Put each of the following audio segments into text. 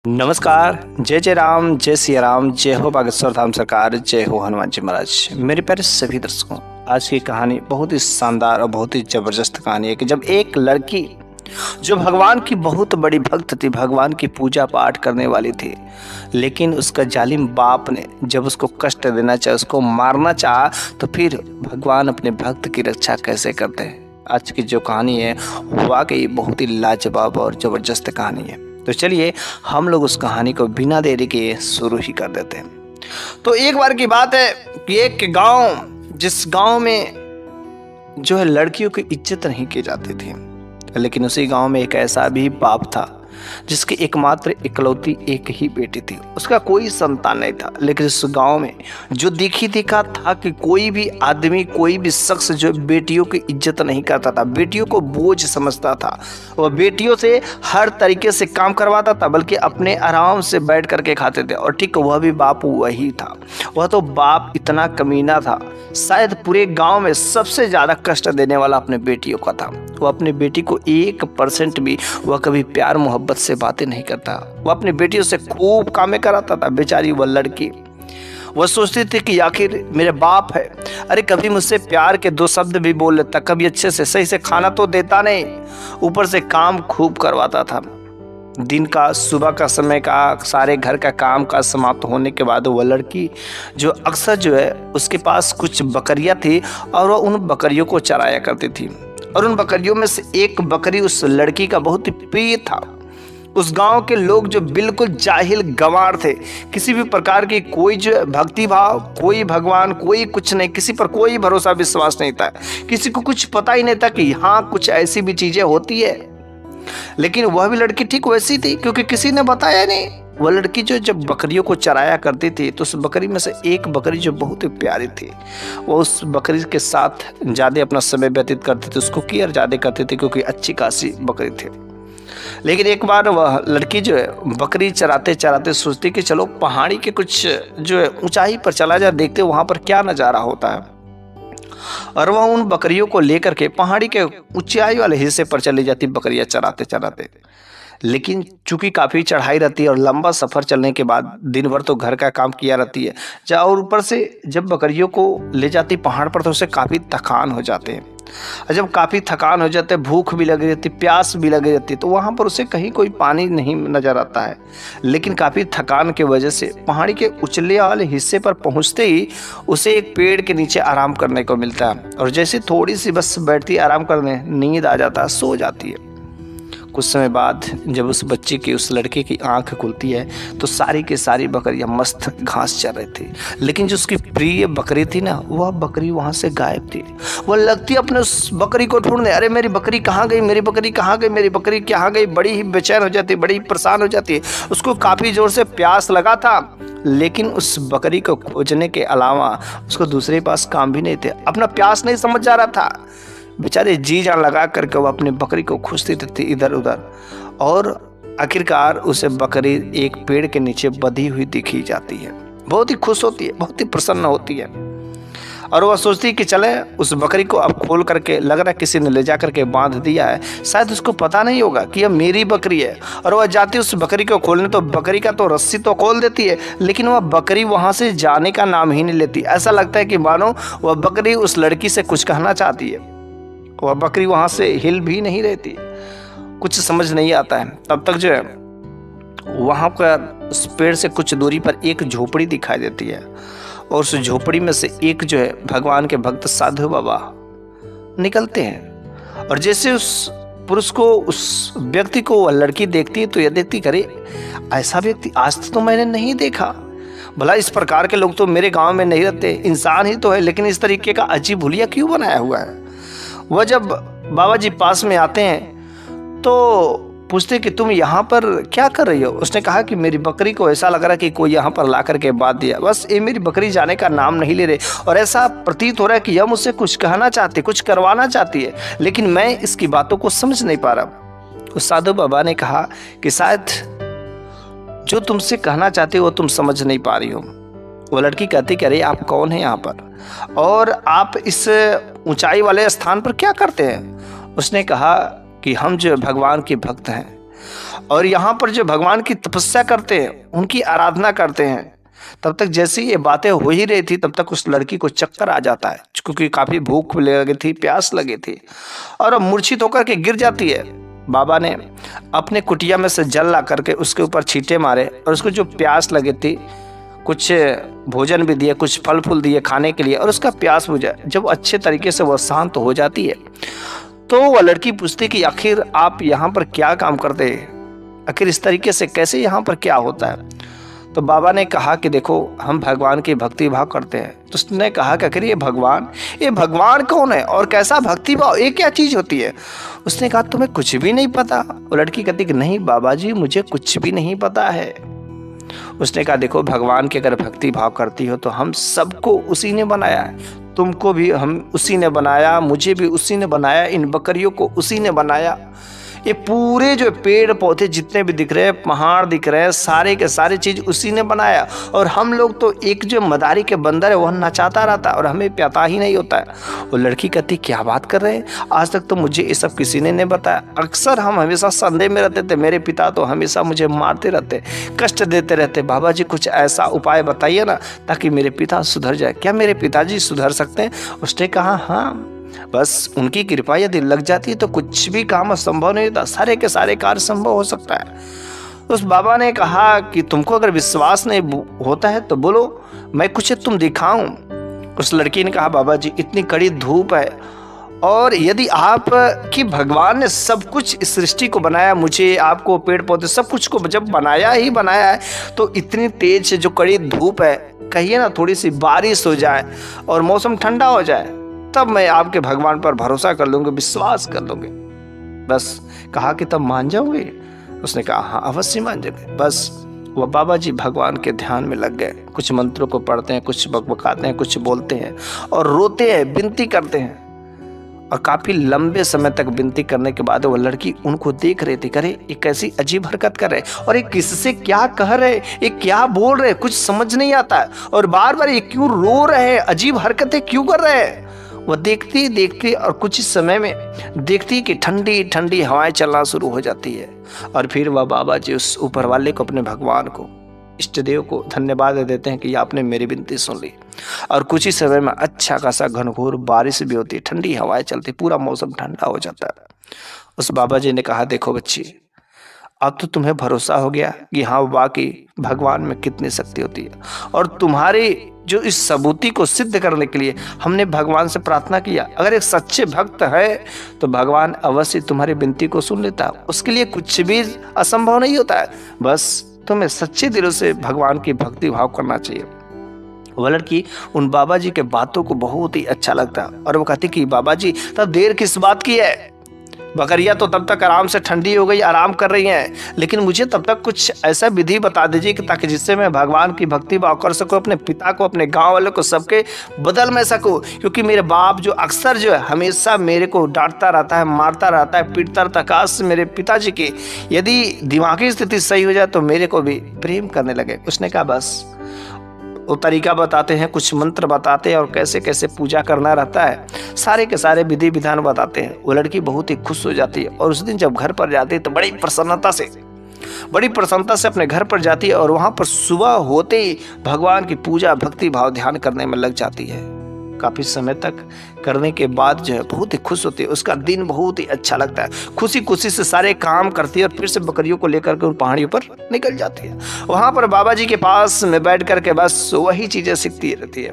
नमस्कार। जय जय राम, जय सिया राम, जय हो बागेश्वर धाम सरकार, जय हो हनुमान जी महाराज। मेरे प्यारे सभी दर्शकों, आज की कहानी बहुत ही शानदार और बहुत ही जबरदस्त कहानी है कि जब एक लड़की जो भगवान की बहुत बड़ी भक्त थी, भगवान की पूजा पाठ करने वाली थी, लेकिन उसका जालिम बाप ने जब उसको कष्ट देना चाहा, उसको मारना चाहा, तो फिर भगवान अपने भक्त की रक्षा कैसे करते हैं। आज की जो कहानी है वाकई बहुत ही लाजवाब और ज़बरदस्त कहानी है। तो चलिए हम लोग उस कहानी को बिना देरी के शुरू ही कर देते हैं। तो एक बार की बात है कि एक गांव, जिस गांव में जो है लड़कियों की इज्जत नहीं की जाती थी, लेकिन उसी गांव में एक ऐसा भी बाप था जिसकी एकमात्र इकलौती एक ही बेटी थी। उसका कोई संतान नहीं था, लेकिन उस गांव में जो देखा था कि कोई भी आदमी, कोई भी शख्स जो बेटियों की इज्जत नहीं करता था, बेटियों को बोझ समझता था, वह बेटियों से हर तरीके से काम करवाता था, बल्कि अपने आराम से बैठ करके खाते थे। और ठीक वह भी बाप वही था। वह तो बाप इतना कमीना था, शायद पूरे गांव में सबसे ज़्यादा कष्ट देने वाला अपने बेटियों का था। वह अपनी बेटी को 1% भी वह कभी प्यार मोहब्बत से बातें नहीं करता। वह अपनी बेटियों से खूब कामें कराता था। बेचारी वह लड़की, वह सोचती थी कि आखिर मेरे बाप है, अरे कभी मुझसे प्यार के 2 शब्द भी बोल लेता, कभी अच्छे से सही से खाना तो देता नहीं, ऊपर से काम खूब करवाता था। दिन का, सुबह का समय का, सारे घर का काम का समाप्त होने के बाद वह लड़की जो अक्सर जो है उसके पास कुछ बकरियां थी और वह उन बकरियों को चराया करती थी। और उन बकरियों में से एक बकरी उस लड़की का बहुत ही प्रिय था। उस गांव के लोग जो बिल्कुल जाहिल गंवार थे, किसी भी प्रकार की कोई जो भक्ति भाव, कोई भगवान, कोई कुछ नहीं, किसी पर कोई भरोसा विश्वास नहीं था, किसी को कुछ पता ही नहीं था कि हाँ कुछ ऐसी भी चीजें होती है। लेकिन वह भी लड़की ठीक वैसी थी, क्योंकि किसी ने बताया नहीं। वह लड़की जो जब बकरियों को चराया करती थी, तो उस बकरी में से एक बकरी जो बहुत ही प्यारी थी, वो उस बकरी के साथ ज़्यादा अपना समय व्यतीत करती थी, उसको केयर ज़्यादा करती थी, क्योंकि अच्छी खासी बकरी थी। लेकिन एक बार वह लड़की जो है बकरी चराते चराते सोचती कि चलो पहाड़ी के कुछ जो है ऊंचाई पर चला जा, देखते वहाँ पर क्या नज़ारा होता है। और वह उन बकरियों को लेकर के पहाड़ी के ऊंचाई वाले हिस्से पर चली जाती बकरियां चराते चराते। लेकिन चूंकि काफ़ी चढ़ाई रहती है और लंबा सफ़र चलने के बाद दिन भर तो घर का काम किया रहती है, और ऊपर से जब बकरियों को ले जाती पहाड़ पर तो उसे काफ़ी थकान हो जाते हैं। और जब काफ़ी थकान हो जाते, भूख भी लगी रहती, प्यास भी लगी रहती, तो वहाँ पर उसे कहीं कोई पानी नहीं नज़र आता है। लेकिन काफ़ी थकान की वजह से पहाड़ी के उछले वाले हिस्से पर पहुँचते ही उसे एक पेड़ के नीचे आराम करने को मिलता है। और जैसे थोड़ी सी बस बैठती आराम करने, नींद आ जाता है, सो जाती है। कुछ समय बाद जब उस बच्चे की, उस लड़के की आंख खुलती है, तो सारी की सारी बकरियां मस्त घास चर रही थी। लेकिन जो उसकी प्रिय बकरी थी ना, वह बकरी वहां से गायब थी। वह लगती अपने उस बकरी को ढूंढने, अरे मेरी बकरी कहाँ गई, मेरी बकरी कहाँ गई, मेरी बकरी कहाँ गई। बड़ी ही बेचैन हो जाती, बड़ी ही परेशान हो जाती है। उसको काफ़ी जोर से प्यास लगा था, लेकिन उस बकरी को खोजने के अलावा उसको दूसरे पास काम भी नहीं थे। अपना प्यास नहीं समझ जा रहा था। बेचारे जी जान लगा करके वो अपनी बकरी को खोजती रहती इधर उधर, और आखिरकार उसे बकरी एक पेड़ के नीचे बंधी हुई दिखी जाती है। बहुत ही खुश होती है, बहुत ही प्रसन्न होती है, और वह सोचती है कि चले उस बकरी को अब खोल करके, लग रहा है किसी ने ले जा करके बांध दिया है, शायद उसको पता नहीं होगा कि यह मेरी बकरी है। और वह जाती है उस बकरी को खोलने, तो बकरी का तो रस्सी तो खोल देती है, लेकिन वह बकरी वहाँ से जाने का नाम ही नहीं लेती। ऐसा लगता है कि मानो वह बकरी उस लड़की से कुछ कहना चाहती है। वह बकरी वहाँ से हिल भी नहीं रहती। कुछ समझ नहीं आता है। तब तक जो है वहाँ पर उस पेड़ से कुछ दूरी पर एक झोपड़ी दिखाई देती है, और उस झोपड़ी में से एक जो है भगवान के भक्त साधु बाबा निकलते हैं। और जैसे उस पुरुष को, उस व्यक्ति को वह लड़की देखती है, तो यह देखती, करे ऐसा व्यक्ति आज तो मैंने नहीं देखा। भला इस प्रकार के लोग तो मेरे गाँव में नहीं रहते, इंसान ही तो है, लेकिन इस तरीके का अजीब हुलिया क्यों बनाया हुआ है। वह जब बाबा जी पास में आते हैं तो पूछते कि तुम यहाँ पर क्या कर रही हो। उसने कहा कि मेरी बकरी को ऐसा लग रहा है कि कोई यहाँ पर ला करके बांध दिया, बस ये मेरी बकरी जाने का नाम नहीं ले रहे, और ऐसा प्रतीत हो रहा है कि यह मुझसे कुछ कहना चाहती, कुछ करवाना चाहती है, लेकिन मैं इसकी बातों को समझ नहीं पा रहा। उस साधु बाबा ने कहा कि शायद जो तुमसे कहना चाहती हो वो तुम समझ नहीं पा रही हो। वो लड़की कहती कि अरे आप कौन हैं यहाँ पर, और आप इस ऊंचाई वाले स्थान पर क्या करते हैं। उसने कहा कि हम जो भगवान के भक्त हैं, और यहाँ पर जो भगवान की तपस्या करते हैं, उनकी आराधना करते हैं, तब तक जैसे ये बातें हो ही रही थी तब तक उस लड़की को चक्कर आ जाता है, क्योंकि काफी भूख लगी थी, प्यास लगी थी, और अब मूर्छित होकर के गिर जाती है। बाबा ने अपने कुटिया में से जल ला करके उसके ऊपर छींटे मारे और उसको जो प्यास लगी थी कुछ भोजन भी दिए, कुछ फल फूल दिए खाने के लिए, और उसका प्यास बुझा। जब अच्छे तरीके से वह शांत हो जाती है तो वह लड़की पूछती कि आखिर आप यहाँ पर क्या काम करते हैं, आखिर इस तरीके से कैसे यहाँ पर क्या होता है। तो बाबा ने कहा कि देखो हम भगवान की भक्ति भाव करते हैं। तो उसने कहा कि आखिर ये भगवान कौन है और कैसा भक्ति भाव, ये क्या चीज होती है। उसने कहा तुम्हें कुछ भी नहीं पता। वो लड़की कहती कि नहीं बाबा जी, मुझे कुछ भी नहीं पता है। उसने कहा देखो भगवान की अगर भक्ति भाव करती हो तो हम सबको उसी ने बनाया है, तुमको भी हम उसी ने बनाया, मुझे भी उसी ने बनाया, इन बकरियों को उसी ने बनाया। ये पूरे जो पेड़ पौधे जितने भी दिख रहे हैं, पहाड़ दिख रहे हैं, सारे के सारे चीज उसी ने बनाया। और हम लोग तो एक जो मदारी के बंदर है वह नचाता रहता है और हमें पता ही नहीं होता है। वो लड़की कहती क्या बात कर रहे हैं, आज तक तो मुझे ये सब किसी ने नहीं बताया। अक्सर हम हमेशा संदेह में रहते थे, मेरे पिता तो हमेशा मुझे मारते रहते, कष्ट देते रहते। बाबा जी कुछ ऐसा उपाय बताइए ना ताकि मेरे पिता सुधर जाए। क्या मेरे पिताजी सुधर सकते हैं? उसने कहा हाँ, बस उनकी कृपा यदि लग जाती है तो कुछ भी काम असंभव नहीं होता, सारे के सारे कार्य संभव हो सकता है। उस बाबा ने कहा कि तुमको अगर विश्वास नहीं होता है तो बोलो, मैं कुछ तुम दिखाऊं। उस लड़की ने कहा बाबा जी इतनी कड़ी धूप है, और यदि आप कि भगवान ने सब कुछ इस सृष्टि को बनाया, मुझे आपको पेड़ पौधे सब कुछ को जब बनाया है तो इतनी तेज जो कड़ी धूप है, कहिए ना थोड़ी सी बारिश हो जाए और मौसम ठंडा हो जाए तब मैं आपके भगवान पर भरोसा कर लूंगी, विश्वास कर लूंगी। बस कहा कि तब मान जाओगे? उसने कहा हाँ अवश्य मान जाओगे। बस वह बाबा जी भगवान के ध्यान में लग गए, कुछ मंत्रों को पढ़ते हैं, कुछ बकबकाते हैं, कुछ बोलते हैं और रोते हैं, विनती करते हैं। और काफी लंबे समय तक विनती करने के बाद वह लड़की उनको देख रही थी, करे ये कैसी अजीब हरकत कर रहे और ये किससे क्या कह रहे, ये क्या बोल रहे, कुछ समझ नहीं आता। और बार बार ये क्यों रो रहे हैं, अजीब हरकतें क्यों कर रहे हैं। वह देखती और कुछ ही समय में देखती कि ठंडी ठंडी हवाएं चलना शुरू हो जाती है। और फिर वह बाबा जी उस ऊपर वाले को, अपने भगवान को, इष्ट देव को धन्यवाद देते हैं कि आपने मेरी विनती सुन ली। और कुछ ही समय में अच्छा खासा घनघोर बारिश भी होती, ठंडी हवाएं चलती, पूरा मौसम ठंडा हो जाता है। उस बाबा जी ने कहा देखो बच्ची, अब तो तुम्हें भरोसा हो गया कि हाँ वाकई भगवान में कितनी शक्ति होती है। और तुम्हारी जो इस सबूती को सिद्ध करने के लिए हमने भगवान से प्रार्थना किया, अगर एक सच्चे भक्त है तो भगवान अवश्य तुम्हारी विनती को सुन लेता है। उसके लिए कुछ भी असंभव नहीं होता है, बस तुम्हें सच्चे दिलों से भगवान की भक्ति भाव करना चाहिए। वह लड़की उन बाबा जी के बातों को बहुत ही अच्छा लगता और वो कहती कि बाबा जी तब देर किस बात की है, बकरियां तो तब तक आराम से ठंडी हो गई, आराम कर रही हैं, लेकिन मुझे तब तक कुछ ऐसा विधि बता दीजिए कि ताकि जिससे मैं भगवान की भक्ति भाव कर सकूं, अपने पिता को, अपने गांव वालों को, सबके बदल में सकूं। क्योंकि मेरे बाप जो अक्सर जो है हमेशा मेरे को डांटता रहता है, मारता रहता है, पीटता रहता है। काश मेरे पिताजी की यदि दिमागी स्थिति सही हो जाए तो मेरे को भी प्रेम करने लगे। उसने कहा बस वो तरीका बताते हैं, कुछ मंत्र बताते हैं और कैसे कैसे पूजा करना रहता है, सारे के सारे विधि विधान बताते हैं। वो लड़की बहुत ही खुश हो जाती है और उस दिन जब घर पर जाती है तो बड़ी प्रसन्नता से अपने घर पर जाती है और वहाँ पर सुबह होते ही भगवान की पूजा, भक्ति भाव, ध्यान करने में लग जाती है। काफ़ी समय तक करने के बाद जो है बहुत ही खुश होती है, उसका दिन बहुत ही अच्छा लगता है। खुशी खुशी से सारे काम करती है और फिर से बकरियों को लेकर के उन पहाड़ियों पर निकल जाती है। वहाँ पर बाबा जी के पास में बैठ करके बस वही चीज़ें सीखती रहती है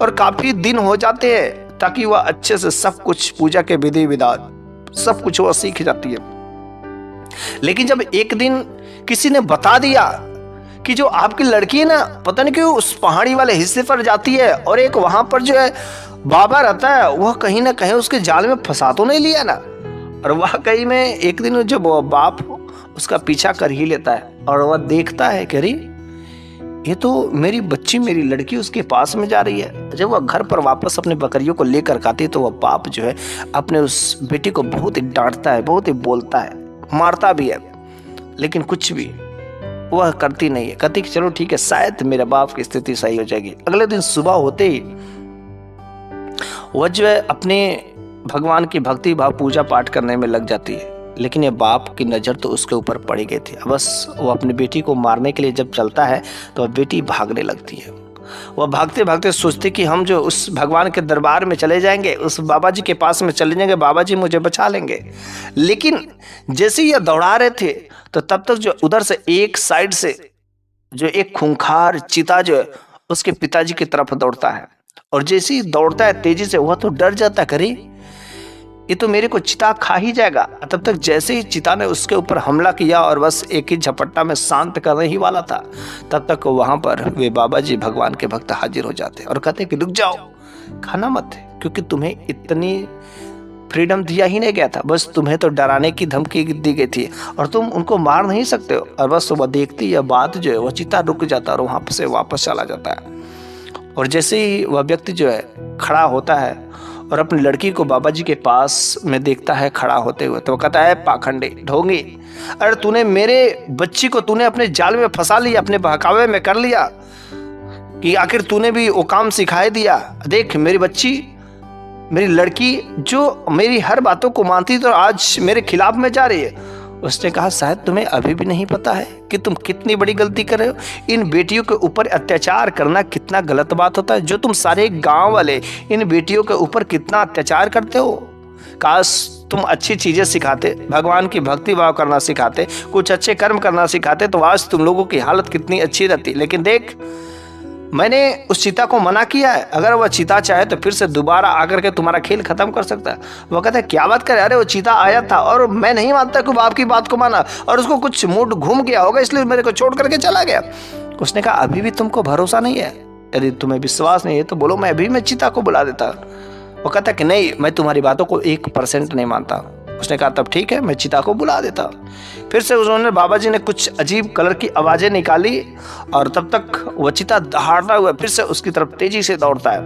और काफ़ी दिन हो जाते हैं ताकि वह अच्छे से सब कुछ पूजा के विधि विधान सब कुछ वह सीख जाती है। लेकिन जब एक दिन किसी ने बता दिया कि जो आपकी लड़की है ना, पता नहीं क्यों उस पहाड़ी वाले हिस्से पर जाती है और एक वहां पर जो है बाबा रहता है, वह कहीं ना कहीं उसके जाल में फंसा तो नहीं लिया ना। और वह कहीं में एक दिन जब बाप उसका पीछा कर ही लेता है और वह देखता है कि अरे ये तो मेरी बच्ची, मेरी लड़की उसके पास में जा रही है। जब वह घर पर वापस अपने बकरियों को लेकर आती है तो वह बाप जो है अपने उस बेटी को बहुत ही डांटता है, बहुत ही बोलता है, मारता भी है, लेकिन कुछ भी वह करती नहीं है। कहती कि चलो ठीक है, शायद मेरे बाप की स्थिति सही हो जाएगी। अगले दिन सुबह होते ही वह जो है अपने भगवान की भक्ति भाव पूजा पाठ करने में लग जाती है लेकिन ये बाप की नज़र तो उसके ऊपर पड़ी गई थी। बस वो अपनी बेटी को मारने के लिए जब चलता है तो वह बेटी भागने लगती है। वह भागते भागते सोचती कि हम जो उस भगवान के दरबार में चले जाएंगे, उस बाबा जी के पास में चले जाएंगे, बाबा जी मुझे बचा लेंगे। लेकिन जैसे ही यह दौड़ा रहे थे तो तब तक जो उधर से एक साइड से जो एक खूंखार चीता जो है उसके पिताजी की तरफ दौड़ता है। और जैसे ही दौड़ता है तेजी से, वह तो डर जाता है, करे ये तो मेरे को चिता खा ही जाएगा। तब तक जैसे ही चिता ने उसके ऊपर हमला किया और बस एक ही झपट्टा में शांत करने ही वाला था, तब तक वहां पर वे बाबा जी भगवान के भक्त हाजिर हो जाते और कहते कि रुक जाओ, खाना मत, क्योंकि तुम्हें इतनी फ्रीडम दिया ही नहीं गया था, बस तुम्हें तो डराने की धमकी दी गई थी और तुम उनको मार नहीं सकते हो। और बस वह देखती यह बात जो है वह चिता रुक जाता और वहां से वापस चला जाता है। और जैसे ही वह व्यक्ति जो है खड़ा होता है और अपनी लड़की को बाबा जी के पास में देखता है खड़ा होते हुए, तो वो कहता है पाखंडी ढोंगी, अरे तूने मेरे बच्ची को तूने अपने जाल में फंसा लिया, अपने बहकावे में कर लिया कि आखिर तूने भी वो काम सिखाए दिया। देख मेरी बच्ची, मेरी लड़की जो मेरी हर बातों को मानती तो आज मेरे खिलाफ में जा रही है। उसने कहा शायद तुम्हें अभी भी नहीं पता है कि तुम कितनी बड़ी गलती कर रहे हो। इन बेटियों के ऊपर अत्याचार करना कितना गलत बात होता है, जो तुम सारे गांव वाले इन बेटियों के ऊपर कितना अत्याचार करते हो। काश तुम अच्छी चीजें सिखाते, भगवान की भक्ति भाव करना सिखाते, कुछ अच्छे कर्म करना सिखाते, तो आज तुम लोगों की हालत कितनी अच्छी रहती। लेकिन देख, मैंने उस चीता को मना किया है, अगर वह चीता चाहे तो फिर से दोबारा आकर के तुम्हारा खेल खत्म कर सकता है। वो कहता है क्या बात करे, अरे वो चीता आया था और मैं नहीं मानता कि आपकी बात को माना, और उसको कुछ मूड घूम गया होगा इसलिए मेरे को छोड़ करके चला गया। उसने कहा अभी भी तुमको भरोसा नहीं है, यदि तुम्हें विश्वास नहीं है तो बोलो, मैं अभी मैं चीता को बुला देता। वो कहता कि नहीं, मैं तुम्हारी बातों को 1% नहीं मानता। उसने कहा तब ठीक है, मैं चीता को बुला देता। फिर से उन्होंने बाबा जी ने कुछ अजीब कलर की आवाजें निकाली और तब तक वह चीता दहाड़ता हुआ फिर से उसकी तरफ तेजी से दौड़ता है।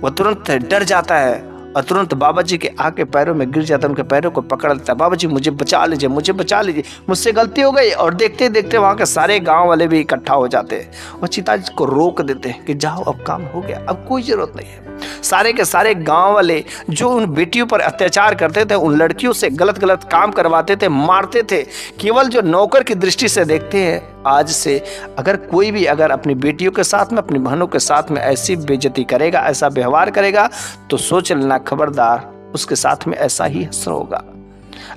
वह तुरंत डर जाता है और तुरंत बाबा जी के आके पैरों में गिर जाता है, उनके पैरों को पकड़ लेता है। बाबा जी मुझे बचा लीजिए, मुझे बचा लीजिए, मुझसे गलती हो गई। और देखते देखते वहां के सारे गांव वाले भी इकट्ठा हो जाते हैं। वो चीता को रोक देते हैं कि जाओ अब काम हो गया, अब कोई जरूरत नहीं है। सारे के सारे गांव वाले जो उन बेटियों पर अत्याचार करते थे, उन लड़कियों से गलत गलत काम करवाते थे, मारते थे, केवल जो नौकर की दृष्टि से देखते हैं। आज से अगर कोई भी अगर अपनी बेटियों के साथ में, अपनी बहनों के साथ में ऐसी बेइज्जती करेगा, ऐसा व्यवहार करेगा, तो सोच लेना खबरदार, उसके साथ में ऐसा ही असर होगा।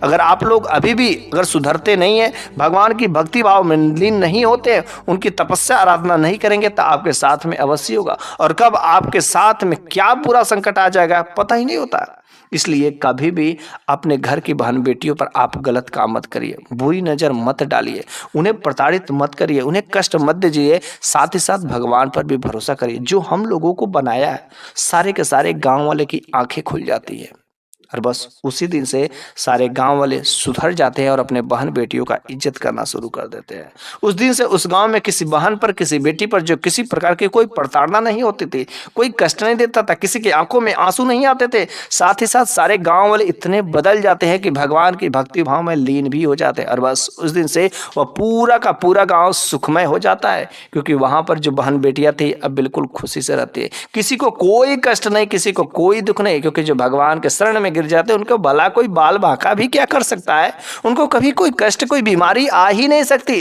अगर आप लोग अभी भी अगर सुधरते नहीं है, भगवान की भक्ति भाव में लीन नहीं होते, उनकी तपस्या आराधना नहीं करेंगे, तो आपके साथ में अवश्य होगा। और कब आपके साथ में क्या बुरा संकट आ जाएगा पता ही नहीं होता। इसलिए कभी भी अपने घर की बहन बेटियों पर आप गलत काम मत करिए, बुरी नजर मत डालिए, उन्हें प्रताड़ित मत करिए, उन्हें कष्ट मत दीजिए। साथ ही साथ भगवान पर भी भरोसा करिए, जो हम लोगों को बनाया है। सारे के सारे गांव वाले की आंखें खुल जाती है और बस उसी दिन से सारे गांव वाले सुधर जाते हैं और अपने बहन बेटियों का इज्जत करना शुरू कर देते हैं। उस दिन से उस गांव में किसी बहन पर, किसी बेटी पर जो किसी प्रकार की कोई प्रताड़ना नहीं होती थी, कोई कष्ट नहीं देता था, किसी की आंखों में आंसू नहीं आते थे। साथ ही साथ सारे गांव वाले इतने बदल जाते हैं कि भगवान की भक्ति भाव में लीन भी हो जाते हैं। और बस उस दिन से वह पूरा का पूरा गाँव सुखमय हो जाता है, क्योंकि वहां पर जो बहन बेटियां थी अब बिल्कुल खुशी से रहती है। किसी को कोई कष्ट नहीं, किसी को कोई दुख नहीं, क्योंकि जो भगवान के शरण में गिर जाते उनको भला कोई बाल बांका भी क्या कर सकता है। उनको कभी कोई कष्ट, कोई बीमारी आ ही नहीं सकती।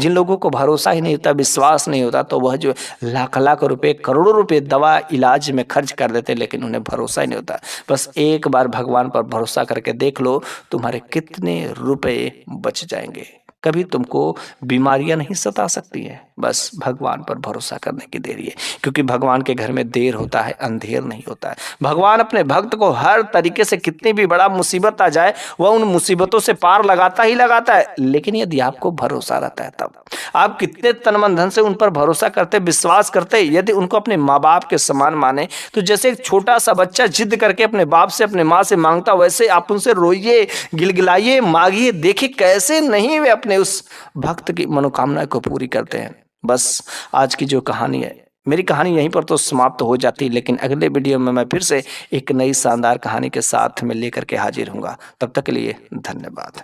जिन लोगों को भरोसा ही नहीं होता, विश्वास नहीं होता, तो वह जो लाख लाख रुपए, करोड़ों रुपए दवा इलाज में खर्च कर देते, लेकिन उन्हें भरोसा ही नहीं होता। बस एक बार भगवान पर भरोसा करके देख लो, तुम्हारे कितने रुपए बच जाएंगे। कभी तुमको बीमारियां नहीं सता सकती हैं। बस भगवान पर भरोसा करने की देरी है, क्योंकि भगवान के घर में देर होता है, अंधेर नहीं होता है। भगवान अपने भक्त को हर तरीके से, कितनी भी बड़ा मुसीबत आ जाए, वह उन मुसीबतों से पार लगाता ही लगाता है। लेकिन यदि आपको भरोसा रहता है, तब आप कितने तन मन धन से उन पर भरोसा करते, विश्वास करते, यदि उनको अपने माँ बाप के समान माने, तो जैसे एक छोटा सा बच्चा जिद करके अपने बाप से, अपने माँ से मांगता, वैसे आप उनसे रोइए, गिलगिलाइए, मांगिए, देखिए कैसे नहीं वे अपने उस भक्त की मनोकामना को पूरी करते हैं। बस आज की जो कहानी है, मेरी कहानी यहीं पर तो समाप्त हो जाती, लेकिन अगले वीडियो में मैं फिर से एक नई शानदार कहानी के साथ में लेकर के हाजिर हूँगा। तब तक के लिए धन्यवाद।